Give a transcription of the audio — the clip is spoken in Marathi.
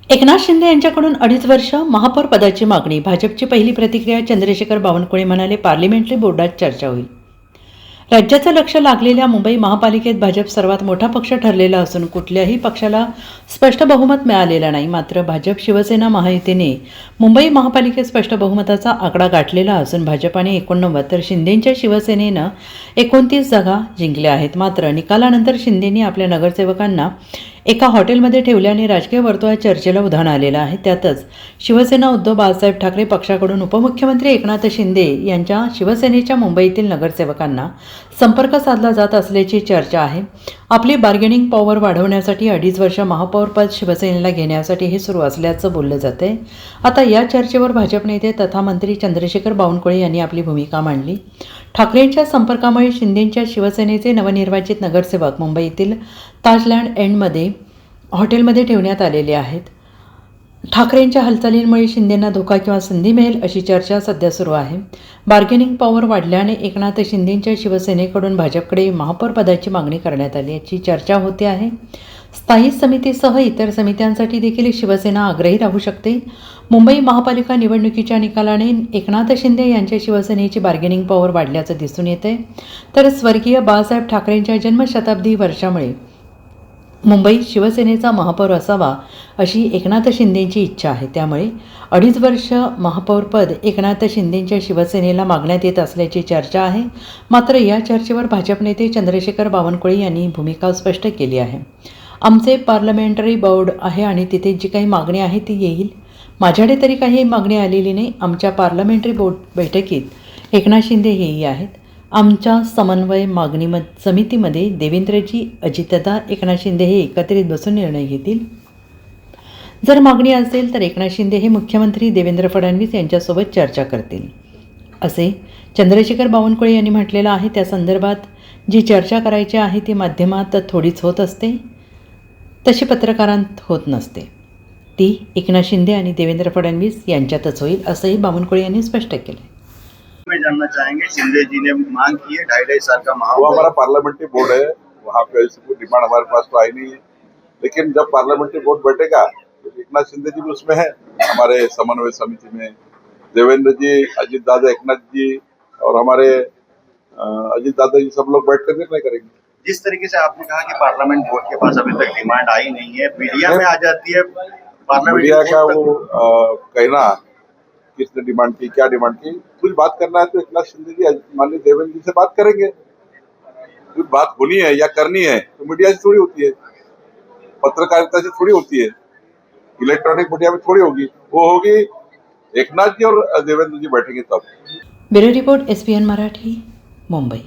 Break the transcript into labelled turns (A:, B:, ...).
A: एकनाथ शिंदे यांच्याकडून 2.5 वर्ष महापौर पदाची मागणी. भाजपची पहिली प्रतिक्रिया. चंद्रशेखर बावनकुळे म्हणाले, पार्लिमेंटरी बोर्डात चर्चा होईल. राज्याचं लक्ष लागलेल्या मुंबई महापालिकेत भाजप सर्वात मोठा पक्ष ठरलेला असून कुठल्याही पक्षाला स्पष्ट बहुमत मिळालेलं नाही. मात्र भाजप शिवसेना महायुतीने मुंबई महापालिकेत स्पष्ट बहुमताचा आकडा गाठलेला असून भाजपाने 89 तर शिंदेंच्या शिवसेनेनं 29 जागा जिंकल्या आहेत. मात्र निकालानंतर शिंदेंनी आपल्या नगरसेवकांना एका हॉटेलमध्ये ठेवल्याने राजकीय वर्तुळात चर्चेला उधाण आलेलं आहे. त्यातच शिवसेना उद्धव बाळासाहेब ठाकरे पक्षाकडून उपमुख्यमंत्री एकनाथ शिंदे यांच्या शिवसेनेच्या मुंबईतील नगरसेवकांना संपर्क साधला जात असल्याची चर्चा आहे. आपली बार्गेनिंग पॉवर वाढवण्यासाठी 2.5 वर्ष महापौरपद शिवसेनेला घेण्यासाठी हे सुरू असल्याचं बोललं जातंय. आता या चर्चेवर भाजप नेते तथा मंत्री चंद्रशेखर बावनकुळे यांनी आपली भूमिका मांडली. ठाकरेंच्या संपर्कामुळे शिंदेंच्या शिवसेनेचे नवनिर्वाचित नगरसेवक मुंबईतील ताजलँड एंडमध्ये हॉटेलमध्ये ठेवण्यात आलेले आहेत. ठाकरेंच्या हालचालींमुळे शिंदेंना धोका किंवा संधी मिळेल अशी चर्चा सध्या सुरू आहे. बार्गेनिंग पॉवर वाढल्याने एकनाथ शिंदेंच्या शिवसेनेकडून भाजपकडे महापौर पदाची मागणी करण्यात आली याची चर्चा होते आहे. स्थायी समितीसह इतर समित्यांसाठी देखील शिवसेना आग्रही राहू शकते. मुंबई महापालिका निवडणुकीच्या निकालाने एकनाथ शिंदे यांच्या शिवसेनेची बार्गेनिंग पॉवर वाढल्याचं दिसून येते. तर स्वर्गीय बाळासाहेब ठाकरेंच्या जन्मशताब्दी वर्षामुळे मुंबईत शिवसेनेचा महापौर असावा अशी एकनाथ शिंदेंची इच्छा आहे. त्यामुळे 2.5 वर्ष महापौरपद एकनाथ शिंदेंच्या शिवसेनेला मागण्यात येत असल्याची चर्चा आहे. मात्र या चर्चेवर भाजप नेते चंद्रशेखर बावनकुळे यांनी भूमिका स्पष्ट केली आहे. आमचे पार्लमेंटरी बोर्ड आहे आणि तिथे जी काही मागणी आहे ती येईल. माझ्याकडे तरी काही मागणी आलेली नाही. आमच्या पार्लमेंटरी बोर्ड बैठकीत एकनाथ शिंदे हेही आहेत. आमच्या समन्वय मागणी समितीमध्ये देवेंद्रजी, अजितदादा, एकनाथ शिंदे हे एकत्रित बसून निर्णय घेतील. जर मागणी असेल तर एकनाथ शिंदे हे मुख्यमंत्री देवेंद्र फडणवीस यांच्यासोबत चर्चा करतील असे चंद्रशेखर बावनकुळे यांनी म्हटलेलं आहे. त्या संदर्भात जी चर्चा करायची आहे ती माध्यमात थोडीच होत असते, तशी पत्रकारांत होत नसते. ती एकनाथ शिंदे आणि देवेंद्र फडणवीस यांच्यातच होईल असंही बावनकुळे यांनी स्पष्ट केलं.
B: में जानना चाहेंगे, शिंदे जी ने मांग की है 2.5 साल का
C: वो हमारा पार्लियामेंट्री बोर्ड है, वहाँ पे ऐसी कोई डिमांड हमारे पास तो आई नहीं है. लेकिन जब पार्लियामेंट्री बोर्ड बैठेगा तो एकनाथ शिंदे जी भी उसमें है, हमारे समन्वय समिति में देवेंद्र जी, अजित दादा, एकनाथ जी और हमारे अजित दादा जी सब लोग बैठकर निर्णय करेंगे.
B: जिस तरीके से आपने कहा कि पार्लियामेंट बोर्ड के पास अभी तक डिमांड आई नहीं है, मीडिया में आ जाती है
C: मीडिया का वो कहना किसने डिमांड की, क्या डिमांड की, कुछ बात करना है तो एकनाथ शिंदे जी, माननीय देवेंद्र जी से बात करेंगे. कुछ बात होनी है या करनी है तो मीडिया से थोड़ी होती है, पत्रकारिता से थोड़ी होती है, इलेक्ट्रॉनिक मीडिया में थोड़ी होगी. वो होगी एकनाथ जी और देवेंद्र जी बैठेंगे तब.
A: Bureau report, SPN Marathi, Mumbai.